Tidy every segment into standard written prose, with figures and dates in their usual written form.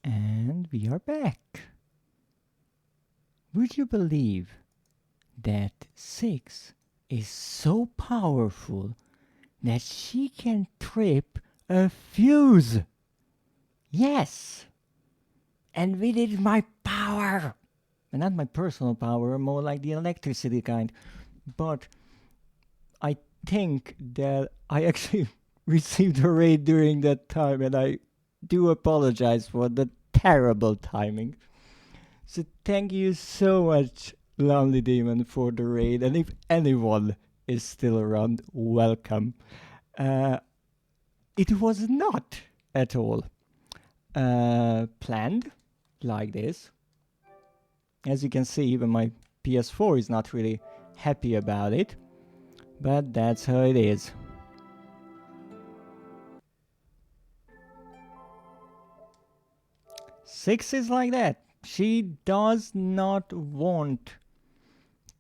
And we are back. Would you believe that 6 is so powerful that she can trip a fuse? Yes! And with it my power! And not my personal power, more like the electricity kind. But I think that I actually received a raid during that time, and I do apologize for the terrible timing. So thank you so much, Lonely Demon, for the raid, and if anyone is still around, welcome. It was not at all planned like this. As you can see, even my PS4 is not really happy about it, but that's how it is. Six is like that. She does not want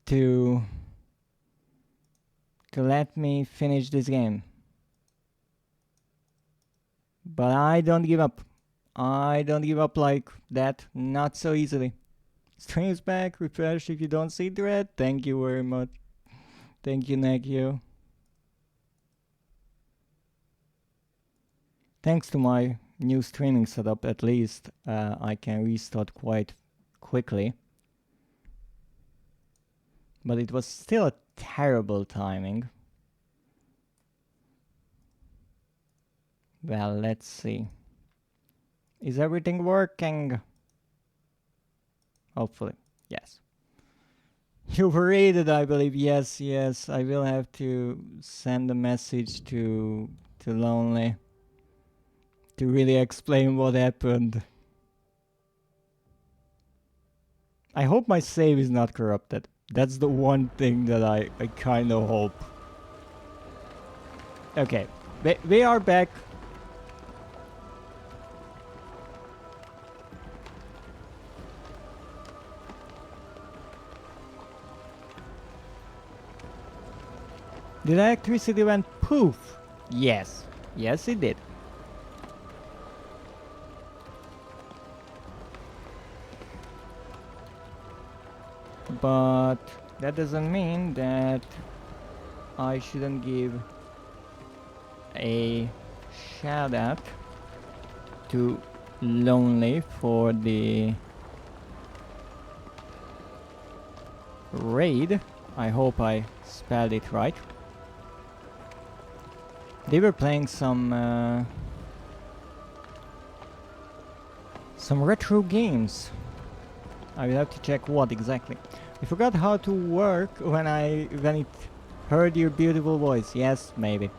to let me finish this game. But I don't give up. I don't give up like that. Not so easily. Stream's back. Refresh if you don't see Dread. Thank you very much. Thank you, Nekio. Thanks to my new streaming setup, at least I can restart quite quickly. But it was still a terrible timing. Well, let's see. Is everything working? Hopefully, yes. You were raided, I believe. Yes, yes. I will have to send a message to Lonely to really explain what happened. I hope my save is not corrupted. That's the one thing that I kind of hope. Okay, we are back. The electricity went poof. Yes, yes it did. But that doesn't mean that I shouldn't give a shout out to Lonely for the raid. I hope I spelled it right. They were playing some retro games. I will have to check what exactly. I forgot how to work when it heard your beautiful voice. Yes, maybe.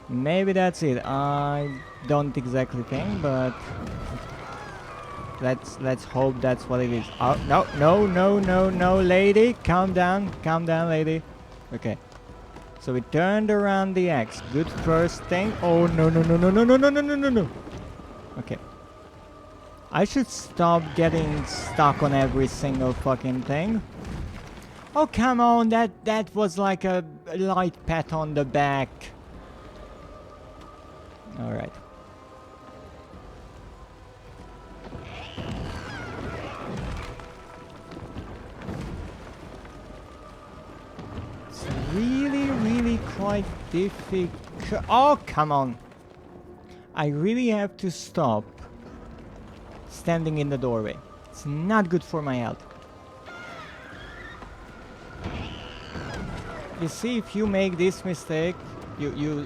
Maybe that's it. I don't exactly think, but let's hope that's what it is. Oh no, lady, calm down, lady. Okay. So we turned around the axe. Good first thing. Oh no. Okay. I should stop getting stuck on every single fucking thing. Oh come on, that was like a light pat on the back. Alright. It's really quite difficult. Oh come on. I really have to stop standing in the doorway. It's not good for my health. You see, if you make this mistake, you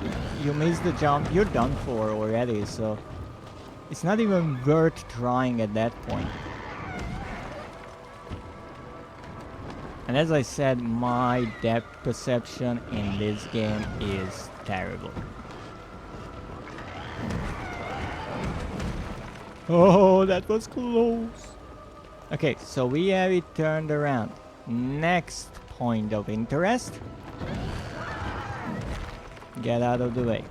miss the jump, you're done for already, so it's not even worth trying at that point. And as I said, my depth perception in this game is terrible. Oh, that was close. Okay, so we have it turned around. Next point of interest. Get out of the way.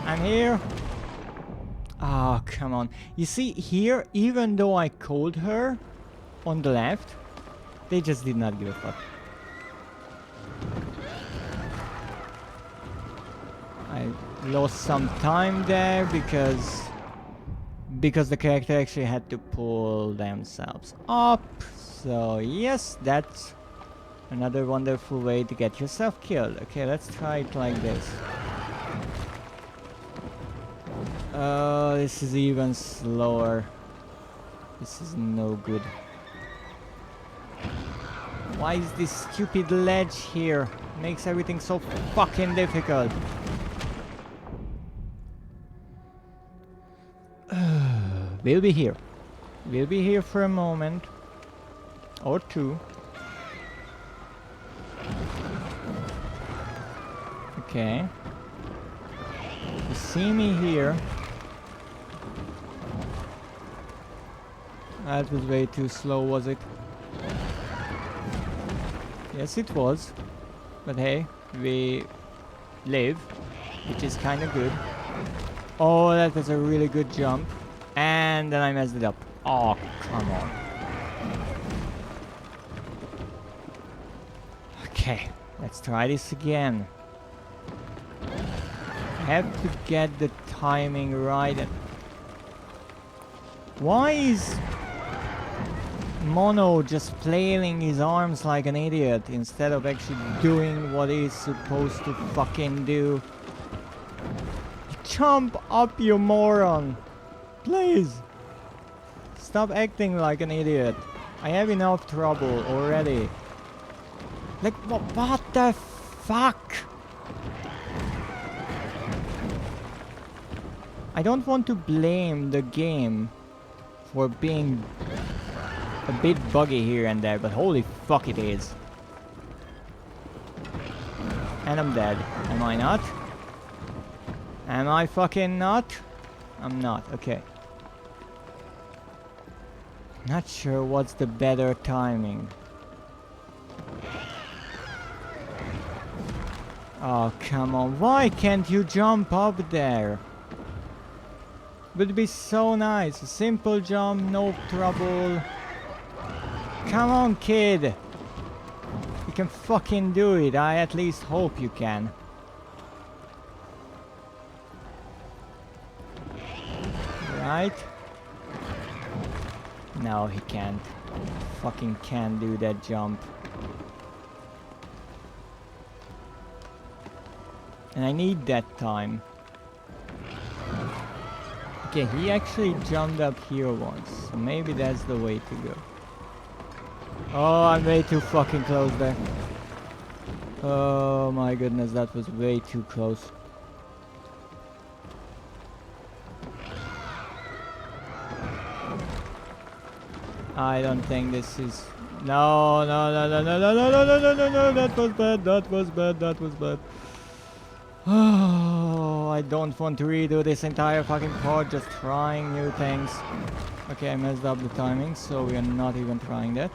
I'm here. Oh, come on. You see, here, even though I called her on the left, they just did not give a fuck. I lost some time there because the character actually had to pull themselves up. So yes, that's another wonderful way to get yourself killed. Okay, let's try it like this. This is even slower. This is no good. Why is this stupid ledge here? Makes everything so fucking difficult. We'll be here. We'll be here for a moment. Or two. Okay. You see me here. That was way too slow, was it? Yes, it was. But hey, we live, which is kind of good. Oh, that was a really good jump. And then I messed it up. Oh, come on. Okay, let's try this again. I have to get the timing right. Why is Mono just flailing his arms like an idiot instead of actually doing what he's supposed to fucking do? Jump up, you moron! Please! Stop acting like an idiot. I have enough trouble already. Like, what the fuck? I don't want to blame the game for being a bit buggy here and there, but holy fuck it is. And I'm dead. Am I not? Am I fucking not? I'm not, okay. Not sure what's the better timing. Oh, come on. Why can't you jump up there? Would be so nice. A simple jump, no trouble. Come on, kid. You can fucking do it. I at least hope you can. Right? No, he can't. Fucking can't do that jump. And I need that time. Okay, he actually jumped up here once. So maybe that's the way to go. Oh, I'm way too fucking close there. Oh my goodness, that was way too close. I don't think this is... No, no, no, no, no, no, no, no, no, no, no, no, that was bad, that was bad, that was bad. Oh, I don't want to redo this entire fucking part, just trying new things. Okay, I messed up the timing, so we are not even trying that.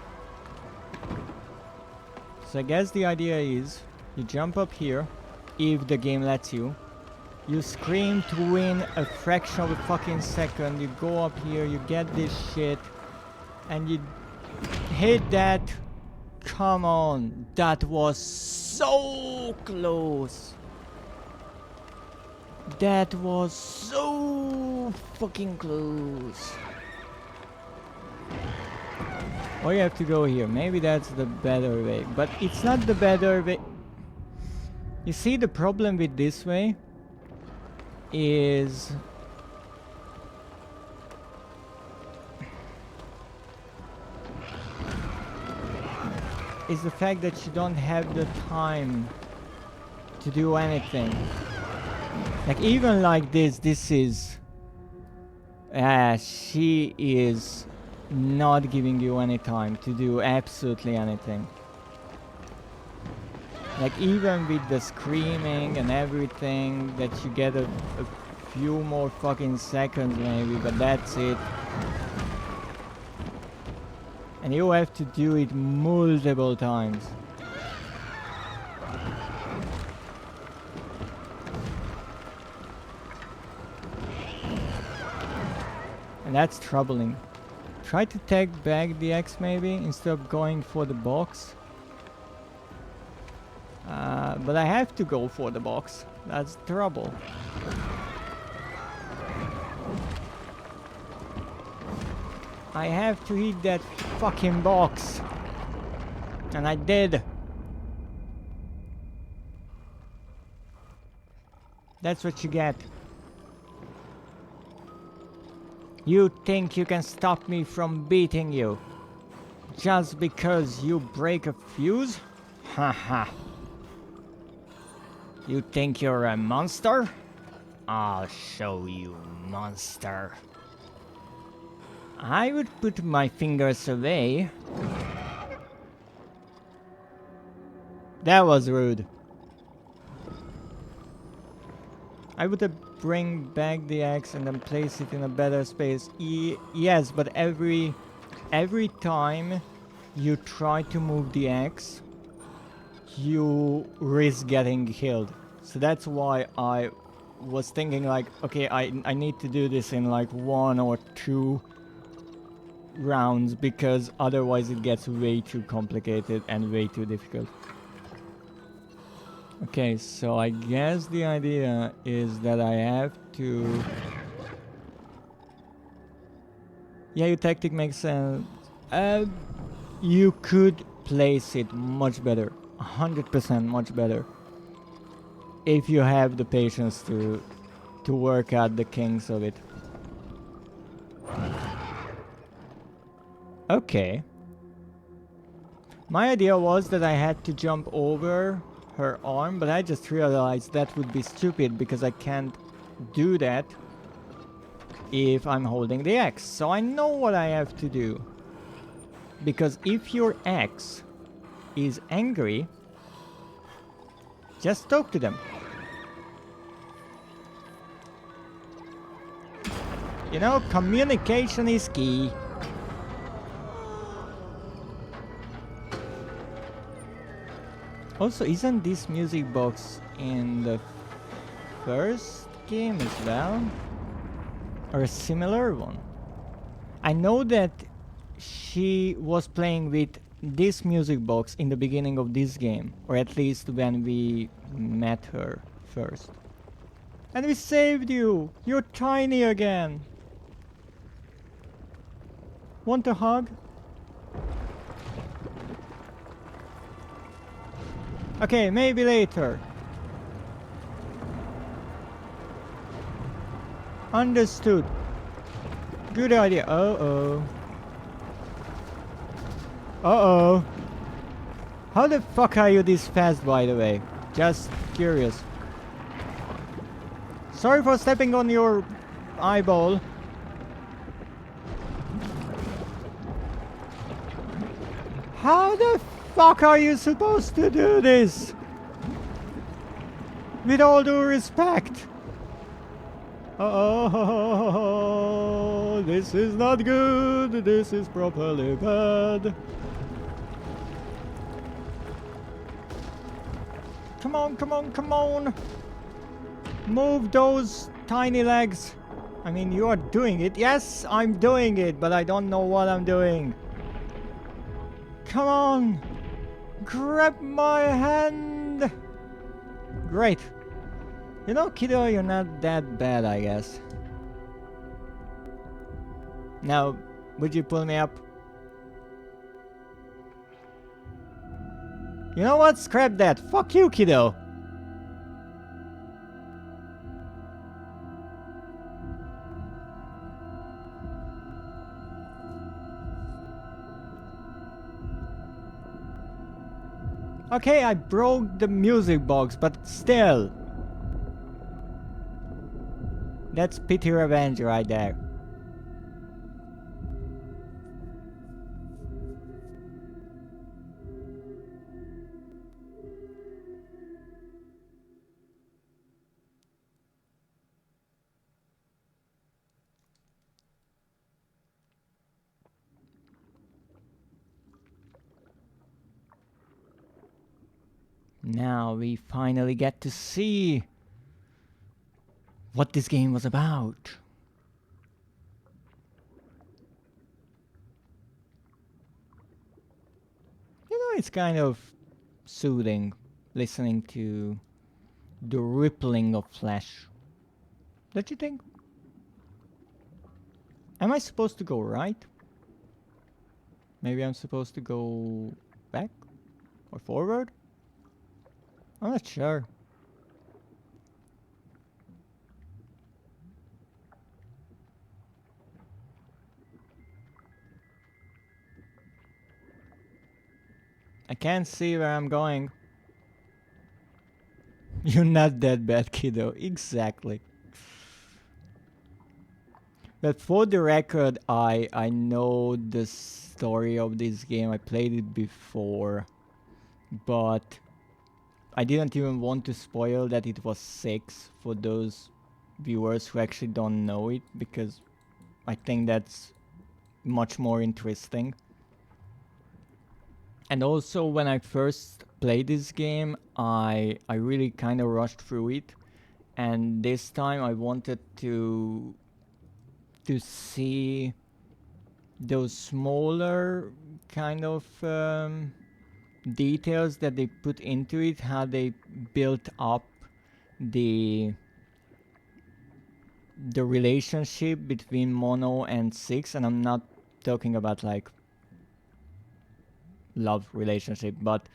So I guess the idea is, you jump up here, if the game lets you. You scream to win a fraction of a fucking second, you go up here, you get this shit, and you hit that. Come on, that was so close. That was so fucking close. Oh, you have to go here. Maybe that's the better way. But it's not the better way. You see, the problem with this way is... is the fact that you don't have the time to do anything. Like, even like this is... she is not giving you any time to do absolutely anything. Like, even with the screaming and everything, that you get a few more fucking seconds maybe, but that's it. And you have to do it multiple times. And that's troubling. Try to take back the X maybe, instead of going for the box. But I have to go for the box. That's the trouble. I have to hit that fucking box. And I did. That's what you get. You think you can stop me from beating you? Just because you break a fuse? Haha. You think you're a monster? I'll show you, monster. I would put my fingers away. That was rude. I would bring back the axe and then place it in a better space. Yes, but every time you try to move the axe, you risk getting killed. So that's why I was thinking like, okay, I need to do this in like 1 or 2 rounds, because otherwise it gets way too complicated and way too difficult. Okay, so I guess the idea is that I have to... Yeah, your tactic makes sense. You could place it much better. 100% much better. If you have the patience to work out the kinks of it. Okay. My idea was that I had to jump over her arm, but I just realized that would be stupid because I can't do that if I'm holding the axe. So I know what I have to do. Because if your axe is angry, just talk to them. You know, communication is key. Also, isn't this music box in the first game as well? Or a similar one? I know that she was playing with this music box in the beginning of this game. Or at least when we met her first. And we saved you! You're tiny again! Want a hug? Okay, maybe later. Understood. Good idea. Uh-oh. Uh-oh. How the fuck are you this fast, by the way? Just curious. Sorry for stepping on your eyeball. How the fuck are you supposed to do this? With all due respect. Uh-oh, this is not good. This is properly bad. Come on, come on, come on. Move those tiny legs. I mean, you are doing it. Yes, I'm doing it, but I don't know what I'm doing. Come on. Grab my hand. Great. You know, kiddo, you're not that bad, I guess. Now, would you pull me up? You know what? Scrap that. Fuck you, kiddo. Okay, I broke the music box, but still. That's pity revenge right there. Now we finally get to see what this game was about. You know, it's kind of soothing listening to the rippling of flesh. Don't you think? Am I supposed to go right? Maybe I'm supposed to go back or forward? I'm not sure. I can't see where I'm going. You're not that bad, kiddo. Exactly. But for the record, I know the story of this game. I played it before, but I didn't even want to spoil that it was 6 for those viewers who actually don't know it, because I think that's much more interesting. And also, when I first played this game, I really kind of rushed through it, and this time I wanted to see those smaller kind of details that they put into it, how they built up the relationship between Mono and Six. And I'm not talking about like love relationship, but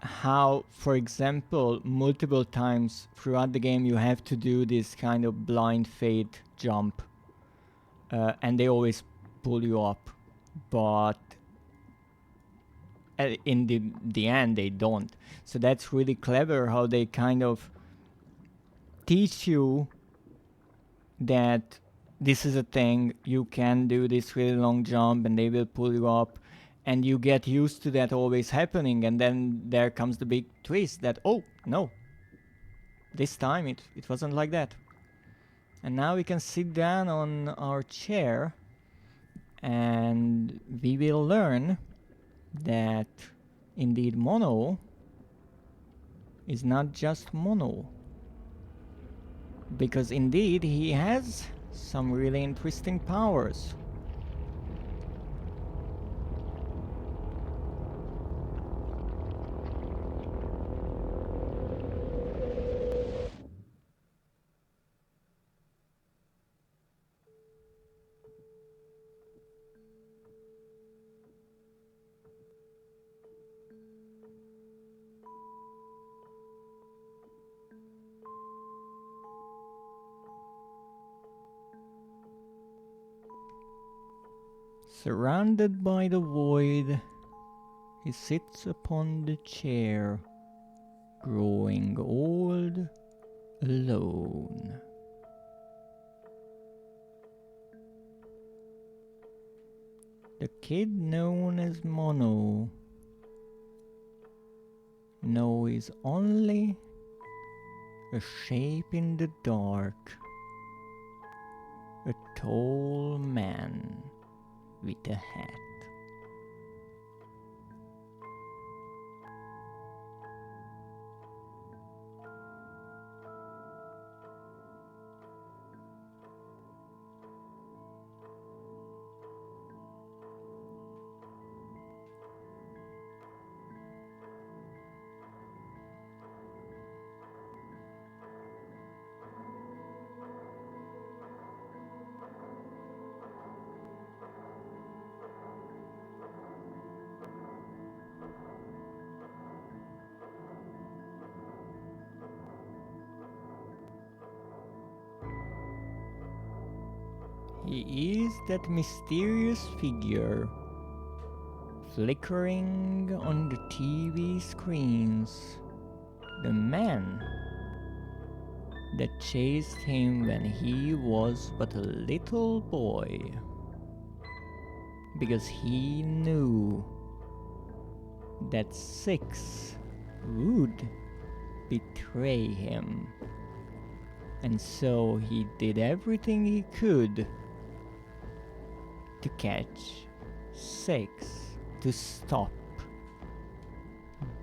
how, for example, multiple times throughout the game you have to do this kind of blind fate jump, and they always pull you up, but in the end they don't. So that's really clever how they kind of teach you that this is a thing, you can do this really long jump and they will pull you up, and you get used to that always happening, and then there comes the big twist that, oh no, this time it wasn't like that. And now we can sit down on our chair and we will learn that indeed Mono is not just Mono, because indeed he has some really interesting powers. Surrounded by the void, he sits upon the chair, growing old alone. The kid known as Mono knows only a shape in the dark, a tall man with a hat. He is that mysterious figure flickering on the TV screens, the man that chased him when he was but a little boy, because he knew that Six would betray him, and so he did everything he could to catch Six, to stop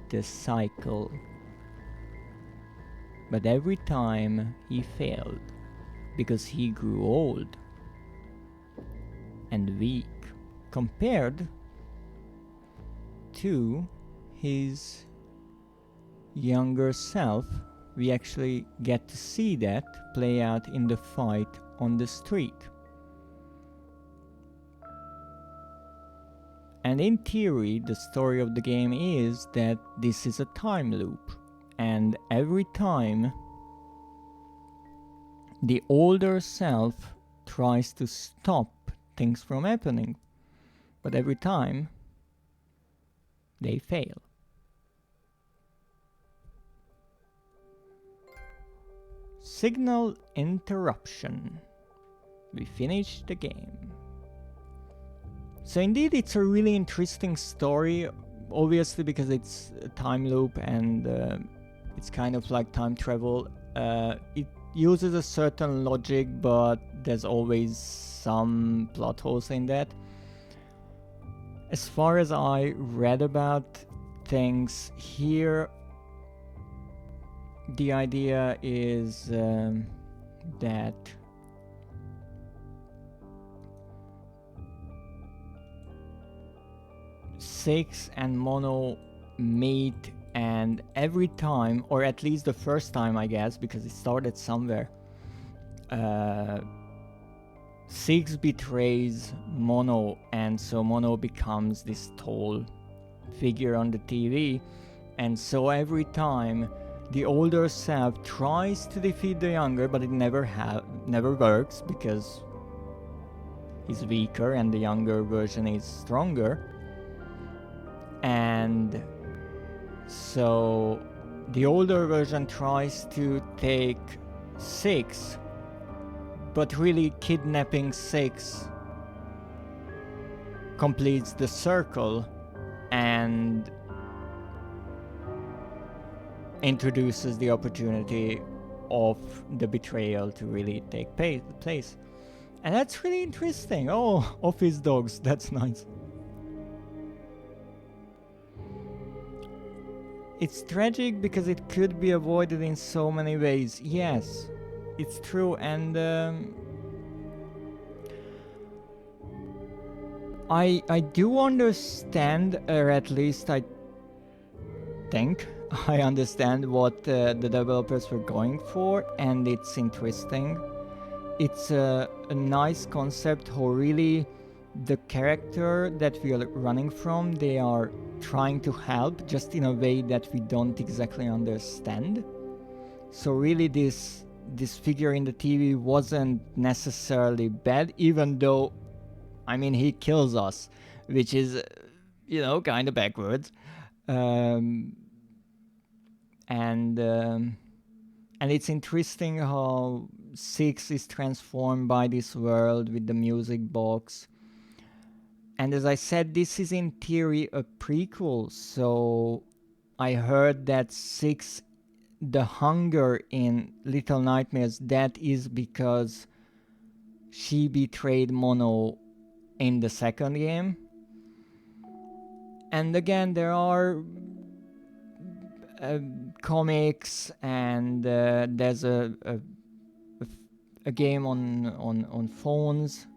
the cycle. But every time he failed, because he grew old and weak compared to his younger self, we actually get to see that play out in the fight on the street. And in theory, the story of the game is that this is a time loop, and every time the older self tries to stop things from happening, but every time they fail. Signal interruption. We finished the game. So indeed, it's a really interesting story, obviously because it's a time loop and it's kind of like time travel. It uses a certain logic, but there's always some plot holes in that. As far as I read about things here, the idea is that Six and Mono meet, and every time, or at least the first time I guess, because it started somewhere, Six betrays Mono, and so Mono becomes this tall figure on the TV, and so every time the older self tries to defeat the younger, but it never works because he's weaker and the younger version is stronger. And so the older version tries to take Six, but really kidnapping Six completes the circle and introduces the opportunity of the betrayal to really take place. And that's really interesting. Oh, office dogs, that's nice. It's tragic because it could be avoided in so many ways. Yes, it's true, and I do understand, or at least I think I understand what the developers were going for, and it's interesting. It's a nice concept how really the character that we are running from, they are trying to help just in a way that we don't exactly understand. So really this figure in the TV wasn't necessarily bad, even though, I mean, he kills us, which is, you know, kind of backwards. And it's interesting how Six is transformed by this world with the music box. And as I said, this is in theory a prequel, so I heard that Six, the hunger in Little Nightmares, that is because she betrayed Mono in the second game. And again, there are comics, and there's a game on phones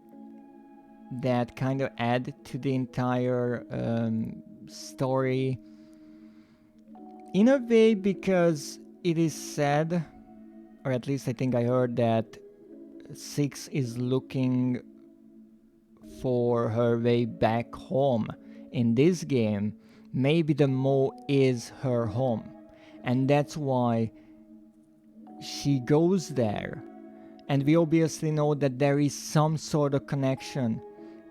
that kind of add to the entire story in a way, because it is said, or at least I think I heard, that Six is looking for her way back home. In this game, maybe the Mo is her home, and that's why she goes there. And we obviously know that there is some sort of connection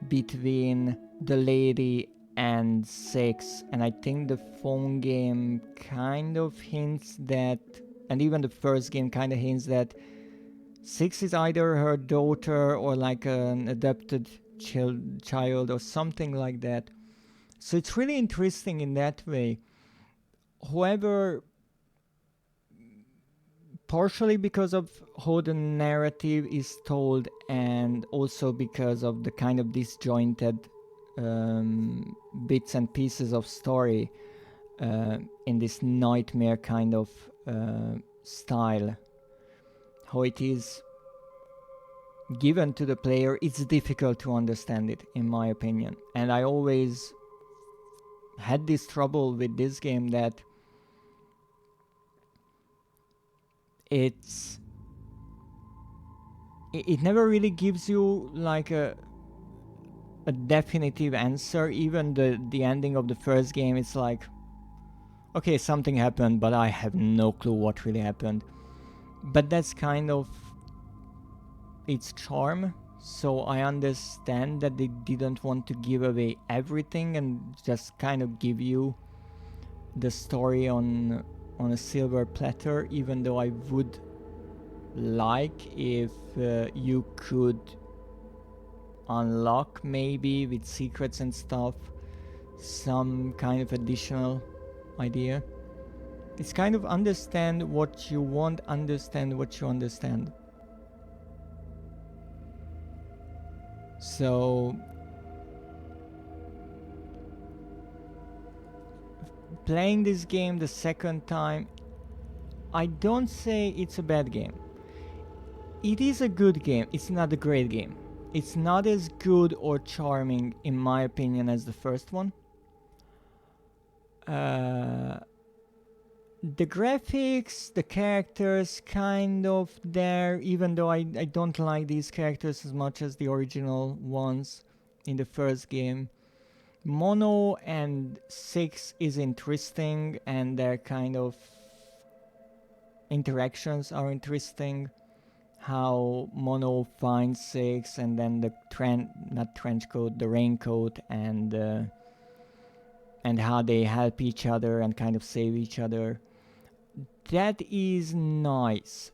between the lady and Six, and I think the phone game kind of hints that, and even the first game kind of hints that Six is either her daughter or like an adopted child or something like that. So it's really interesting in that way. However, partially because of how the narrative is told, and also because of the kind of disjointed bits and pieces of story in this nightmare kind of style, how it is given to the player, it's difficult to understand it, in my opinion. And I always had this trouble with this game, that it's it never really gives you like a definitive answer. Even the ending of the first game, it's like, okay, something happened, but I have no clue what really happened. But that's kind of its charm. So I understand that they didn't want to give away everything and just kind of give you the story on a silver platter, even though I would like if you could unlock, maybe with secrets and stuff, some kind of additional idea. It's kind of understand what you want, understand what you understand. So playing this game the second time, I don't say it's a bad game. It is a good game. It's not a great game. It's not as good or charming, in my opinion, as the first one. The graphics, the characters, kind of there, even though I don't like these characters as much as the original ones in the first game. Mono and 6 is interesting, and their kind of interactions are interesting. How Mono finds 6, and then the the raincoat, and how they help each other and kind of save each other. That is nice.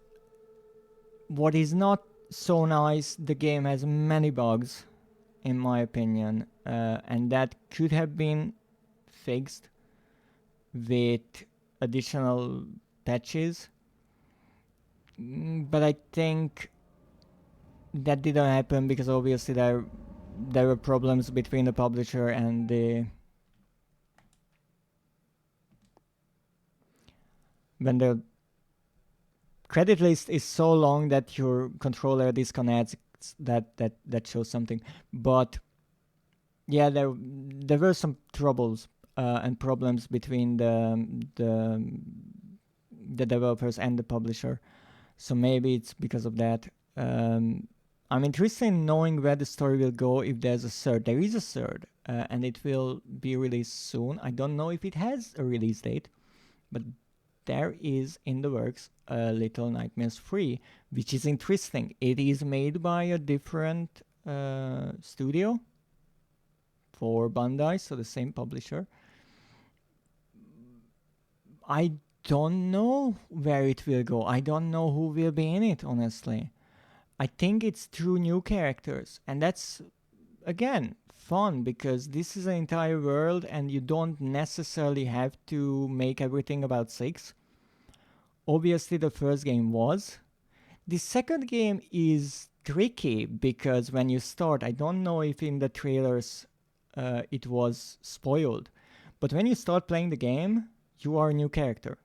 What is not so nice, the game has many bugs, in my opinion, and that could have been fixed with additional patches. But I think that didn't happen because obviously there were problems between the publisher and when the credit list is so long that your controller disconnects, that shows something. But yeah, there were some troubles and problems between the developers and the publisher. So maybe it's because of that. I'm interested in knowing where the story will go if there's a third. There is a third, and it will be released soon. I don't know if it has a release date, but there is in the works Little Nightmares 3, which is interesting. It is made by a different studio for Bandai, so the same publisher. I don't know where it will go. I don't know who will be in it, honestly. I think it's 2 new characters, and that's, again, fun because this is an entire world and you don't necessarily have to make everything about 6. Obviously, the first game was. The second game is tricky because when you start, I don't know if in the trailers it was spoiled, but when you start playing the game, you are a new character.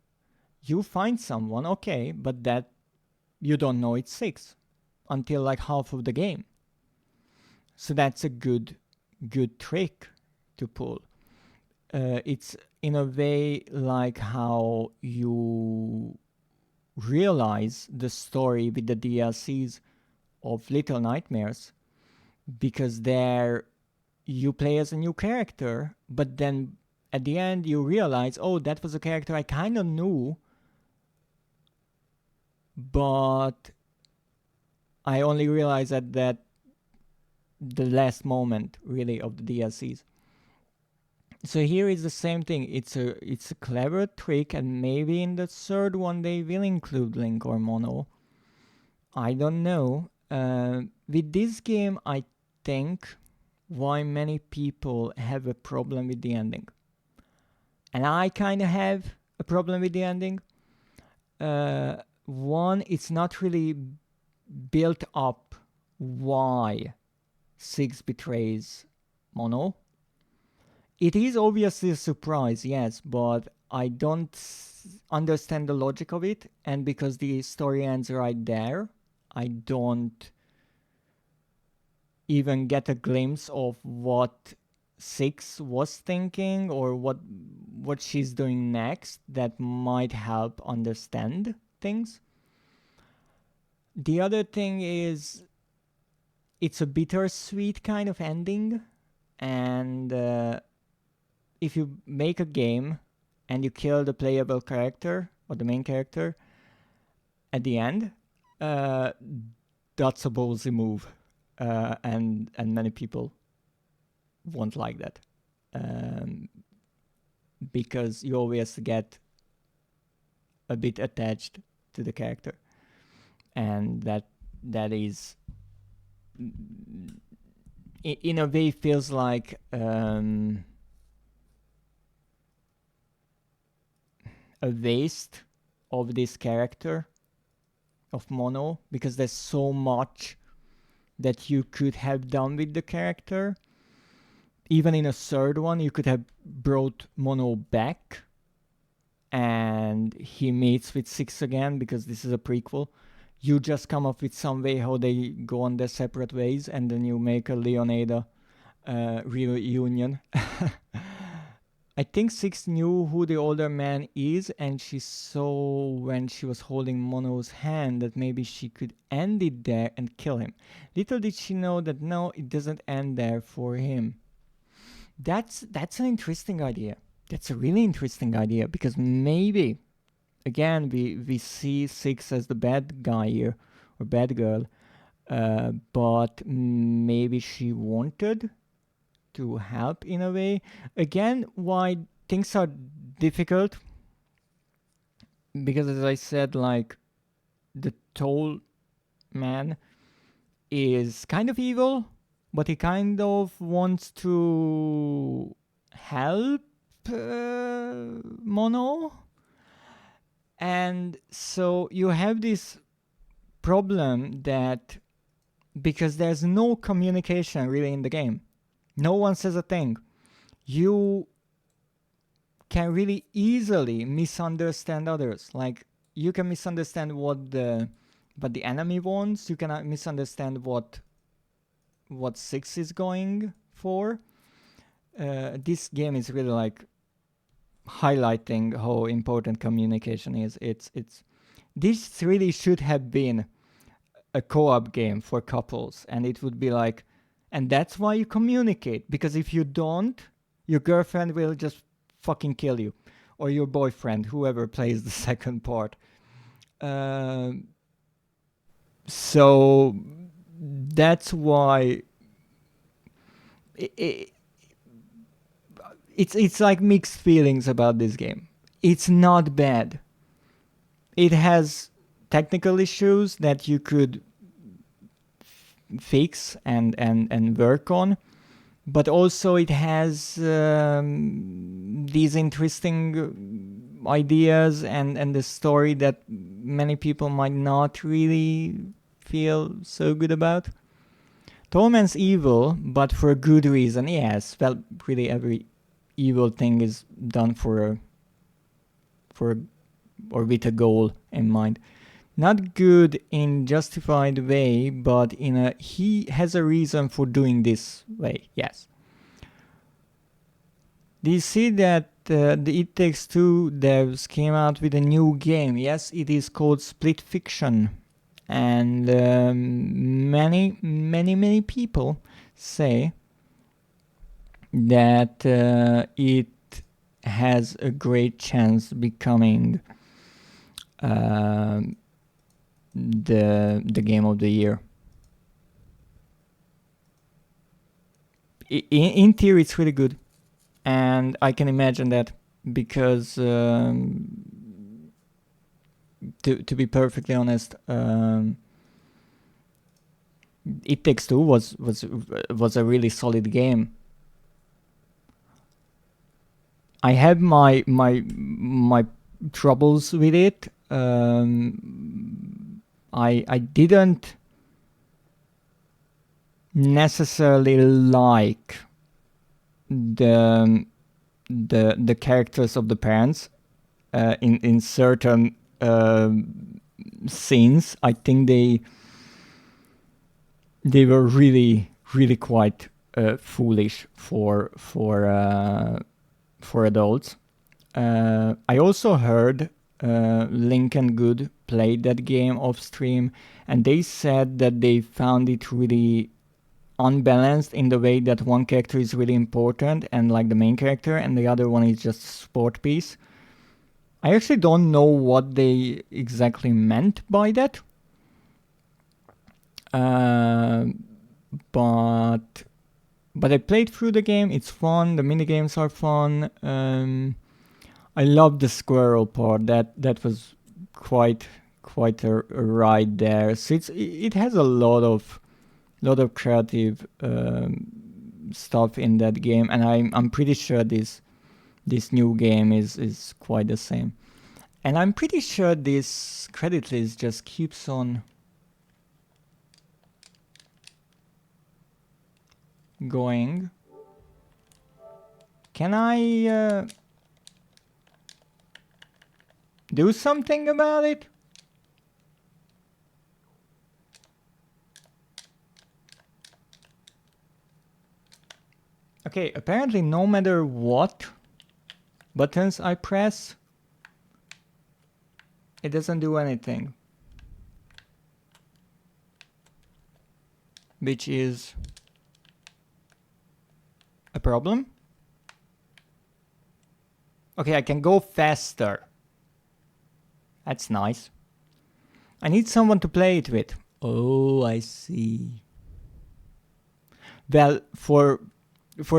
You find someone, okay, but that you don't know it's 6 until like half of the game. So that's a good trick to pull. It's in a way like how you realize the story with the DLCs of Little Nightmares, because there you play as a new character, but then at the end you realize, oh, that was a character I kind of knew, but I only realized at that the last moment really of the DLCs. So here is the same thing. It's a clever trick, and maybe in the third one they will include Link or Mono. I don't know. With this game, I think why many people have a problem with the ending, and I kind of have a problem with the ending. One, it's not really built up why 6 betrays Mono. It is obviously a surprise, yes, but I don't understand the logic of it, and because the story ends right there, I don't even get a glimpse of what 6 was thinking or what she's doing next that might help understand things. The other thing is, it's a bittersweet kind of ending, and if you make a game and you kill the playable character or the main character at the end, that's a ballsy move, and many people won't like that, because you always get a bit attached to the character, and that is in a way feels like a waste of this character of Mono, because there's so much that you could have done with the character. Even in a third one, you could have brought Mono back and he meets with Six again, because this is a prequel. You just come up with some way how they go on their separate ways, and then you make a Leonida reunion. I think Six knew who the older man is, and she saw when she was holding Mono's hand that maybe she could end it there and kill him. Little did she know that no, it doesn't end there for him. That's an interesting idea. That's a really interesting idea, because maybe, again, we see Six as the bad guy here, or bad girl, but maybe she wanted to help in a way. Again, why things are difficult, because as I said, like, the tall man is kind of evil, but he kind of wants to help Mono. And so you have this problem that, because there's no communication really in the game, no one says a thing, you can really easily misunderstand others. Like, you can misunderstand what the enemy wants, you can misunderstand what Six is going for. This game is really like highlighting how important communication is. This really should have been a co-op game for couples, and it would be like, and that's why you communicate, because if you don't, your girlfriend will just fucking kill you, or your boyfriend, whoever plays the second part. So that's why it's like mixed feelings about this game. It's not bad. It has technical issues that you could fix and work on, but also it has these interesting ideas and the story that many people might not really feel so good about. Tallman's evil, but for a good reason. Yes, well, really every evil thing is done for or with a goal in mind. Not good in justified way, but he has a reason for doing this way. Yes. Do you see that the It Takes Two devs came out with a new game? Yes, it is called Split Fiction, and many people say that it has a great chance becoming the game of the year. In theory, it's really good, and I can imagine that, because to be perfectly honest, It Takes Two was a really solid game. I had my troubles with it. I didn't necessarily like the characters of the parents in certain scenes. I think they were really quite foolish for adults. I also heard Lincoln Good played that game off stream, and they said that they found it really unbalanced in the way that one character is really important and like the main character, and the other one is just a sport piece. I actually don't know what they exactly meant by that. But I played through the game. It's fun. The minigames are fun. I love the squirrel part. That was quite a ride there. So it has a lot of creative stuff in that game, and I'm pretty sure this new game is quite the same. And I'm pretty sure this credit list just keeps on going. Can I do something about it? Okay, apparently no matter what buttons I press, it doesn't do anything. Which is a problem. Okay, I can go faster. That's nice. I need someone to play it with. Oh, I see. Well, for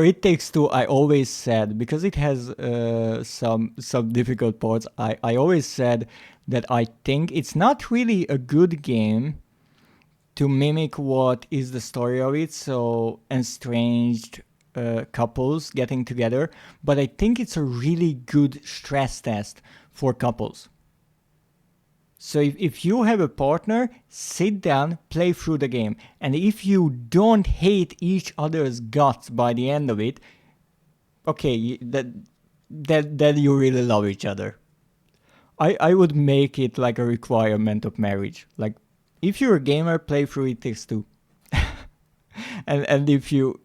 It Takes Two, I always said, because it has some difficult parts, I always said that I think it's not really a good game to mimic what is the story of it, so estranged couples getting together, but I think it's a really good stress test for couples. So if you have a partner, sit down, play through the game. And if you don't hate each other's guts by the end of it, okay, that you really love each other. I would make it like a requirement of marriage. Like, if you're a gamer, play through It Takes Two. and if you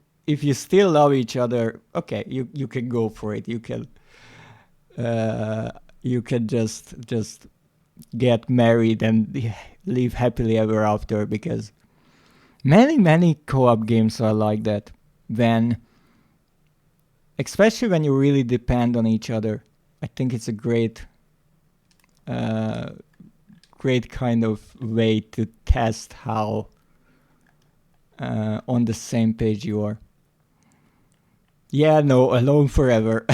still love each other, okay, you can go for it. You can just get married and live happily ever after, because many co-op games are like that, especially when you really depend on each other. I think it's a great kind of way to test how on the same page you are. Yeah, no, alone forever.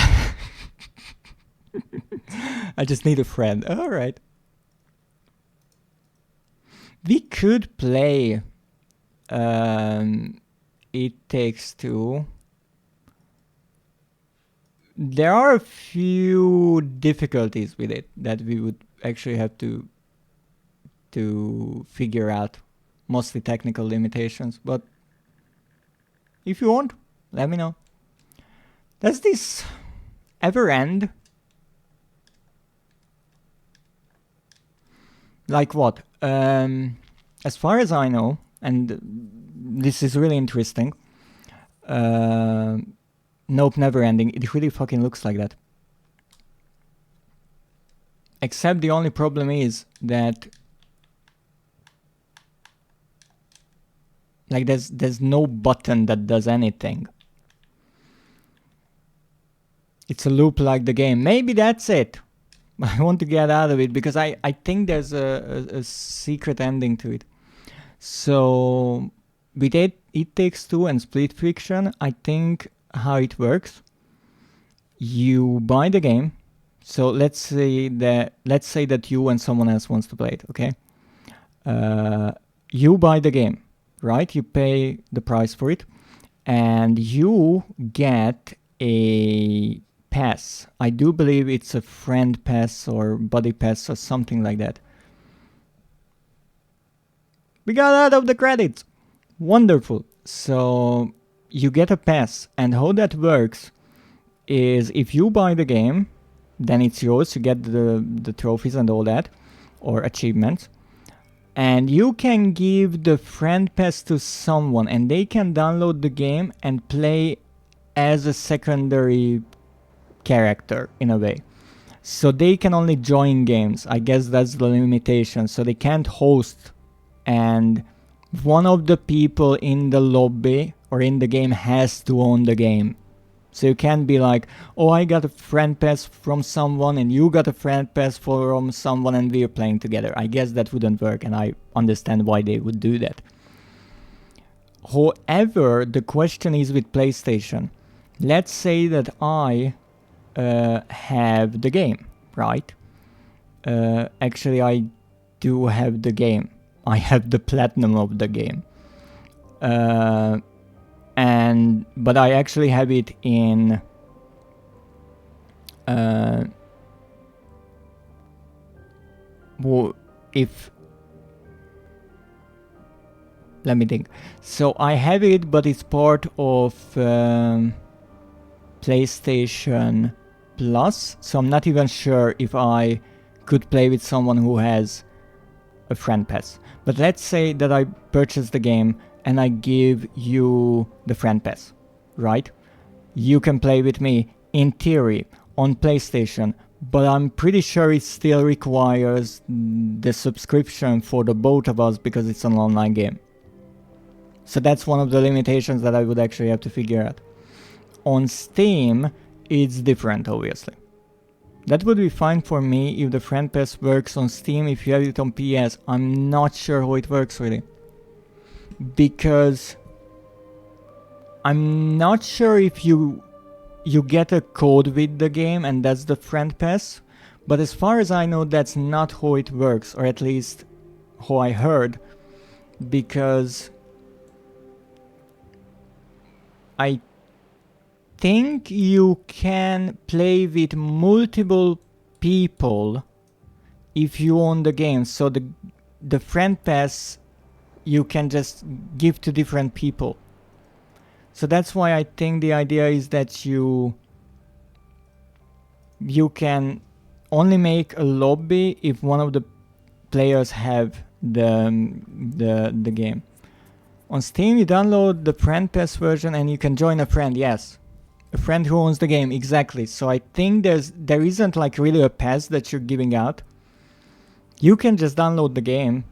I just need a friend. All right. We could play It Takes Two. There are a few difficulties with it that we would actually have to figure out, mostly technical limitations, but if you want, let me know. Does this ever end? Like what? As far as I know, and this is really interesting, nope, never ending. It really fucking looks like that. Except the only problem is that like there's no button that does anything. It's a loop like the game. Maybe that's it. I want to get out of it because I think there's a secret ending to it. So with It Takes Two and Split Fiction, I think how it works, you buy the game. So let's say that you and someone else wants to play it, okay? You buy the game, right? You pay the price for it, and you get a pass. I do believe it's a friend pass or buddy pass or something like that. We got out of the credits. Wonderful. So you get a pass, and how that works is if you buy the game, then it's yours. You get the trophies and all that, or achievements, and you can give the friend pass to someone, and they can download the game and play as a secondary character in a way. So they can only join games. I guess that's the limitation. So they can't host, and one of the people in the lobby or in the game has to own the game. So you can't be like, oh, I got a friend pass from someone and you got a friend pass from someone and we're playing together. I guess that wouldn't work, and I understand why they would do that. However, the question is with PlayStation. Let's say that I have the game, right? Actually, I do have the game. I have the platinum of the game. But I actually have it in let me think. So I have it, but it's part of PlayStation Plus, so I'm not even sure if I could play with someone who has a friend pass. But let's say that I purchase the game and I give you the friend pass, right? You can play with me in theory on PlayStation, but I'm pretty sure it still requires the subscription for the both of us because it's an online game. So that's one of the limitations that I would actually have to figure out. On Steam, it's different, obviously. That would be fine for me if the friend pass works on Steam. If you have it on PS, I'm not sure how it works really. Because I'm not sure if you get a code with the game and that's the friend pass. But as far as I know, that's not how it works, or at least how I heard. Because I think you can play with multiple people if you own the game. So the friend pass you can just give to different people. So that's why I think the idea is that you can only make a lobby if one of the players have the game. On Steam you download the friend pass version and you can join a friend, yes. A friend who owns the game, exactly. So I think there isn't like really a pass that you're giving out. You can just download the game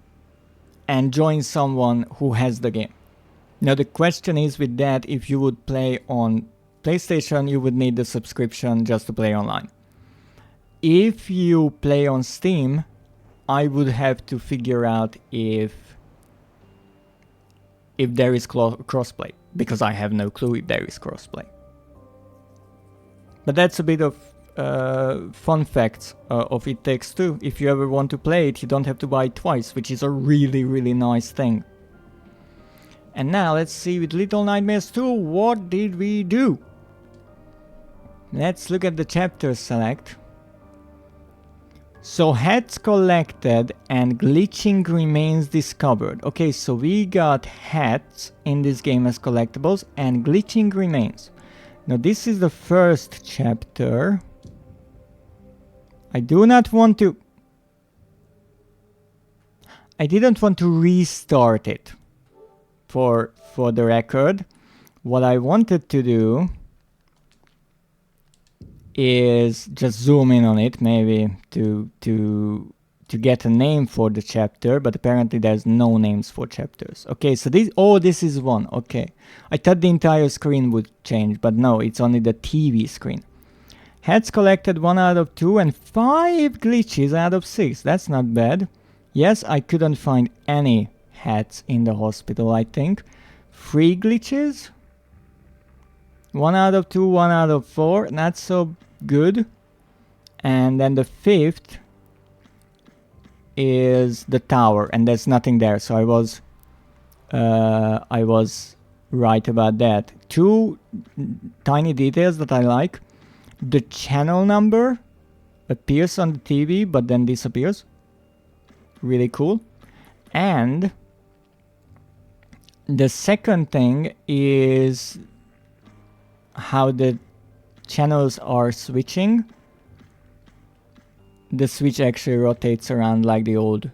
and join someone who has the game. Now the question is with that, if you would play on PlayStation, you would need the subscription just to play online. If you play on Steam, I would have to figure out if there is crossplay, because I have no clue if there is crossplay. But that's a bit of fun facts of It Takes Two. If you ever want to play it, you don't have to buy it twice, which is a really, really nice thing. And now let's see with Little Nightmares 2, what did we do? Let's look at the chapter select. So hats collected and glitching remains discovered. Okay, so we got hats in this game as collectibles and glitching remains. Now this is the first chapter. I didn't want to restart it for the record. What I wanted to do is just zoom in on it, maybe to get a name for the chapter, but apparently there's no names for chapters. Okay, so this is one. Okay, I thought the entire screen would change, but no, it's only the TV screen. Hats collected 1 out of 2 and 5 glitches out of 6. That's not bad. Yes, I couldn't find any hats in the hospital, I think. 3 glitches. 1 out of 2, 1 out of 4. Not so good. And then the 5th is the tower, and there's nothing there. So I was right about that. 2 tiny details that I like. The channel number appears on the TV but then disappears. Really cool. And the second thing is how the channels are switching. The switch actually rotates around like the old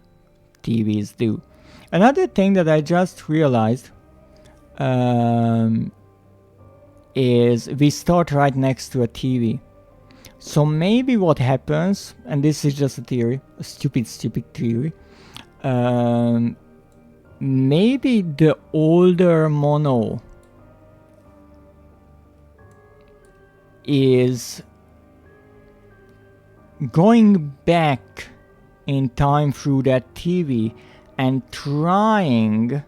TVs do. Another thing that I just realized is we start right next to a TV. So maybe what happens, and this is just a theory, a stupid theory, maybe the older Mono is going back in time through that TV and trying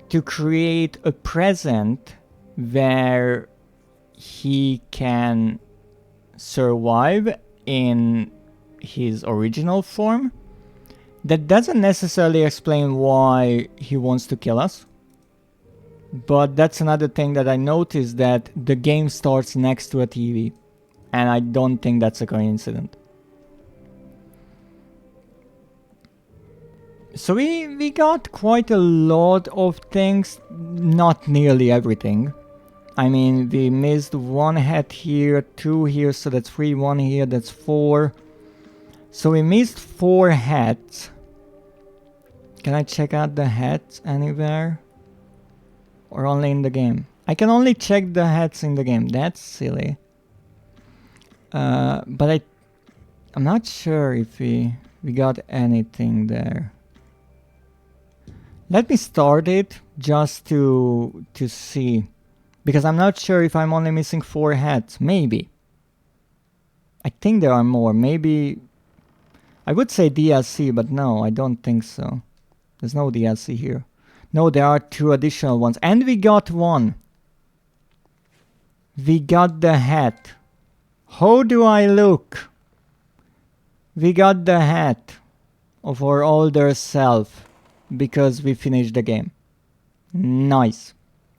to create a present where he can survive in his original form. That doesn't necessarily explain why he wants to kill us. But that's another thing that I noticed, that the game starts next to a TV. And I don't think that's a coincidence. So we got quite a lot of things, not nearly everything. I mean, we missed 1 hat here, 2 here, so that's 3, 1 here, that's 4. So we missed 4 hats. Can I check out the hats anywhere? Or only in the game? I can only check the hats in the game, that's silly. But I'm not sure if we got anything there. Let me start it just to see, because I'm not sure if I'm only missing 4 hats. Maybe. I think there are more. Maybe I would say DLC, but no, I don't think so. There's no DLC here. No, there are 2 additional ones, and we got 1. We got the hat. How do I look? We got the hat of our older self. Because we finished the game. Nice.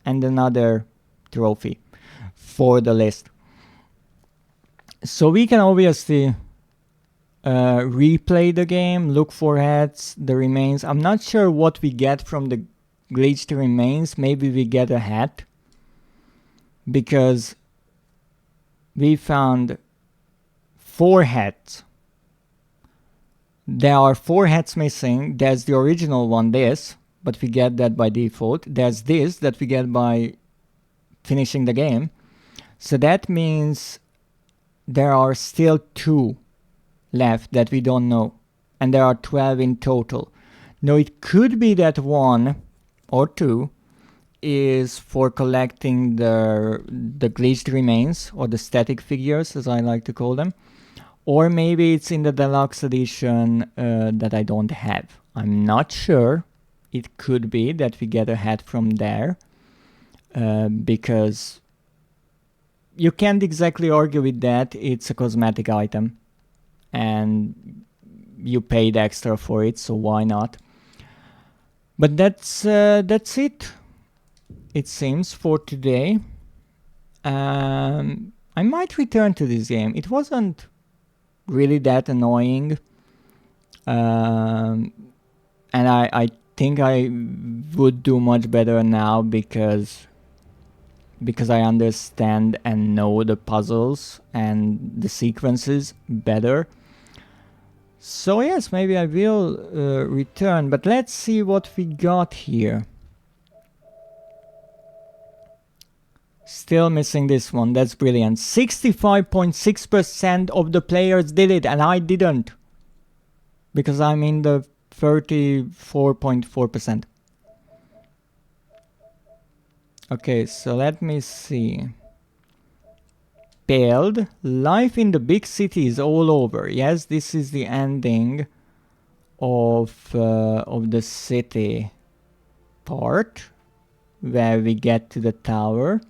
And another trophy for the list. So we can obviously replay the game, look for hats, the remains. I'm not sure what we get from the glitched remains. Maybe we get a hat. Because we found 4 hats. There are 4 hats missing. There's the original one, this, but we get that by default. There's this that we get by finishing the game. So that means there are still 2 left that we don't know. And there are 12 in total. Now it could be that 1 or 2 is for collecting the glitched remains, or the static figures as I like to call them. Or maybe it's in the deluxe edition that I don't have. I'm not sure. It could be that we get a hat from there. Because you can't exactly argue with that. It's a cosmetic item. And you paid extra for it, so why not? But that's it. It seems for today. I might return to this game. It wasn't really that annoying, and I think I would do much better now because I understand and know the puzzles and the sequences better. So yes, maybe I will return, but let's see what we got here. Still missing this one. That's brilliant. 65.6% of the players did it, and I didn't. Because I'm in the 34.4%. Okay, so let me see. Failed. Life in the big city is all over. Yes, this is the ending of the city part, where we get to the tower.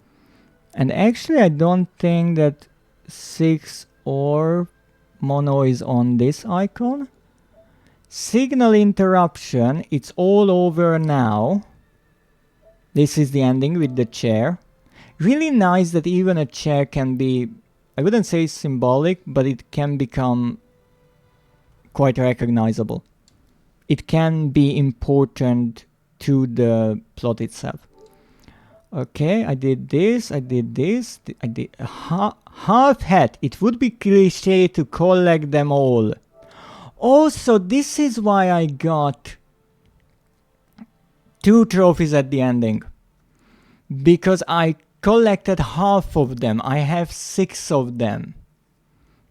And actually, I don't think that 6 or Mono is on this icon. Signal interruption. It's all over now. This is the ending with the chair. Really nice that even a chair can be, I wouldn't say symbolic, but it can become quite recognizable. It can be important to the plot itself. Okay, I did this, I did half hat. It would be cliche to collect them all. Also, this is why I got 2 trophies at the ending. Because I collected half of them. I have 6 of them.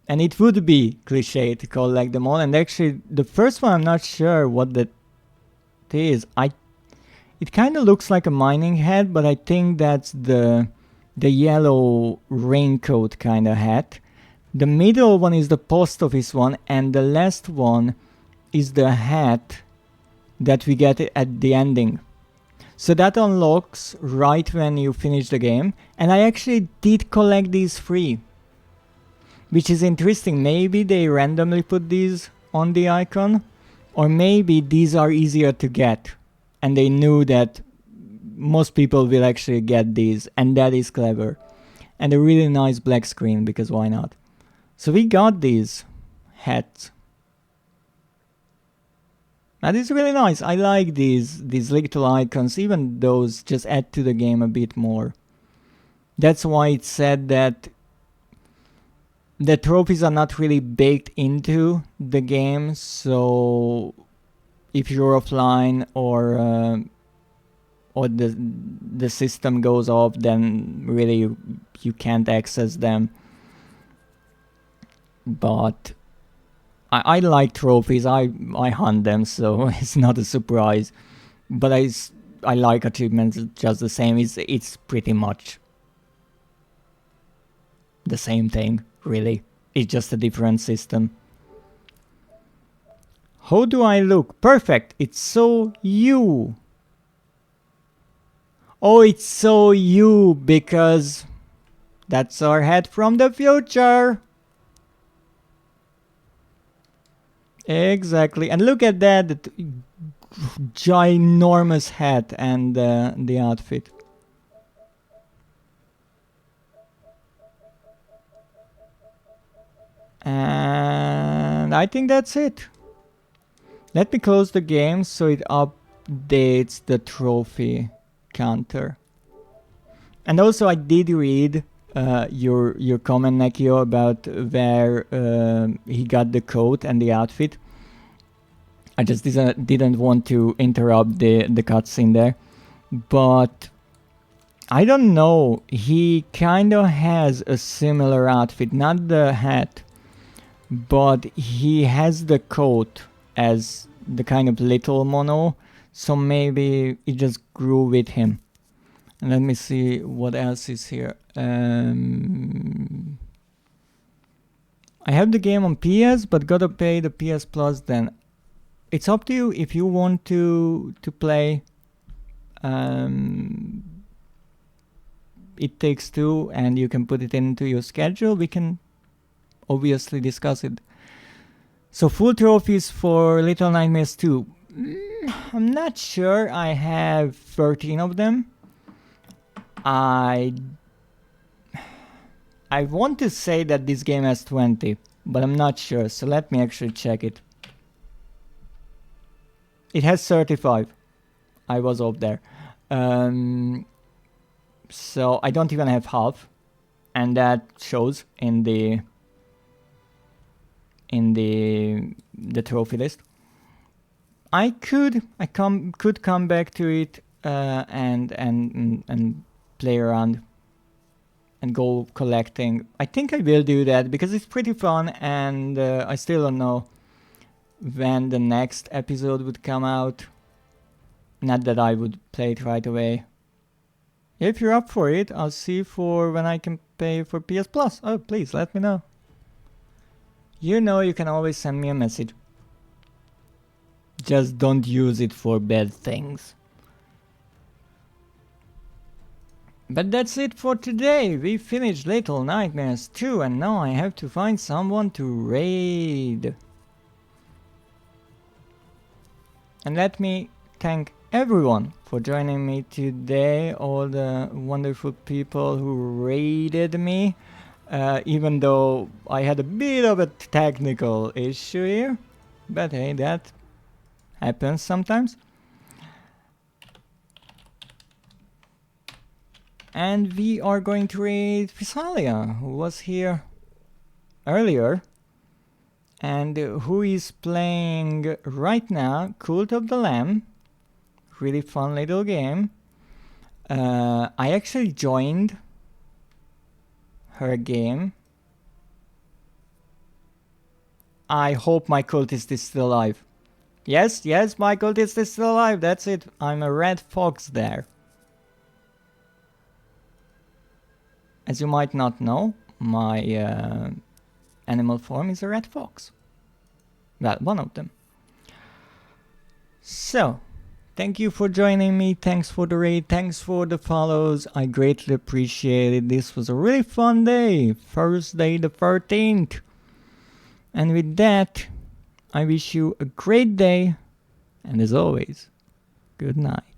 And it would be cliche to collect them all. And actually, the first one, I'm not sure what that is. It kind of looks like a mining hat, but I think that's the yellow raincoat kind of hat. The middle one is the post office one, and the last one is the hat that we get at the ending. So that unlocks right when you finish the game, and I actually did collect these 3, which is interesting. Maybe they randomly put these on the icon, or maybe these are easier to get, and they knew that most people will actually get these, and that is clever. And a really nice black screen, because why not? So we got these hats. That is really nice. I like these little icons, even those just add to the game a bit more. That's why it said that the trophies are not really baked into the game, so if you're offline or the system goes off, then really you can't access them. But I like trophies. I hunt them, so it's not a surprise. But I like achievements just the same. It's pretty much the same thing, really. It's just a different system. How do I look? Perfect. It's so you. Oh, it's so you because that's our hat from the future. Exactly. And look at that ginormous hat and the outfit. And I think that's it. Let me close the game so it updates the trophy counter. And also I did read your comment, Nekio, about where he got the coat and the outfit. I just didn't want to interrupt the cutscene there. But I don't know, he kind of has a similar outfit, not the hat, but he has the coat as the kind of little mono, so maybe it just grew with him. And let me see what else is here. I have the game on PS, but gotta pay the PS Plus then. It's up to you if you want to play It Takes Two and you can put it into your schedule. We can obviously discuss it. So full trophies for Little Nightmares 2. I'm not sure. I have 13 of them. I want to say that this game has 20, but I'm not sure. So let me actually check it. It has 35. I was up there. So I don't even have half, and that shows in the trophy list. I could come back to it and play around and go collecting. I think I will do that because it's pretty fun, and I still don't know when the next episode would come out. Not that I would play it right away. If you're up for it, I'll see for when I can pay for PS Plus. Oh, please let me know. You know you can always send me a message. Just don't use it for bad things. But that's it for today. We finished Little Nightmares 2 and now I have to find someone to raid. And let me thank everyone for joining me today, all the wonderful people who raided me, even though I had a bit of a technical issue here, but hey, that happens sometimes. And we are going to raid Physalia, who was here earlier and who is playing right now Cult of the Lamb. Really fun little game. I actually joined her game I hope my cultist is still alive. Yes, my cultist is still alive. That's it. I'm a red fox there. As you might not know, my animal form is a red fox. Well, one of them. So, thank you for joining me. Thanks for the raid. Thanks for the follows. I greatly appreciate it. This was a really fun day. Thursday the 13th. And with that, I wish you a great day. And as always, good night.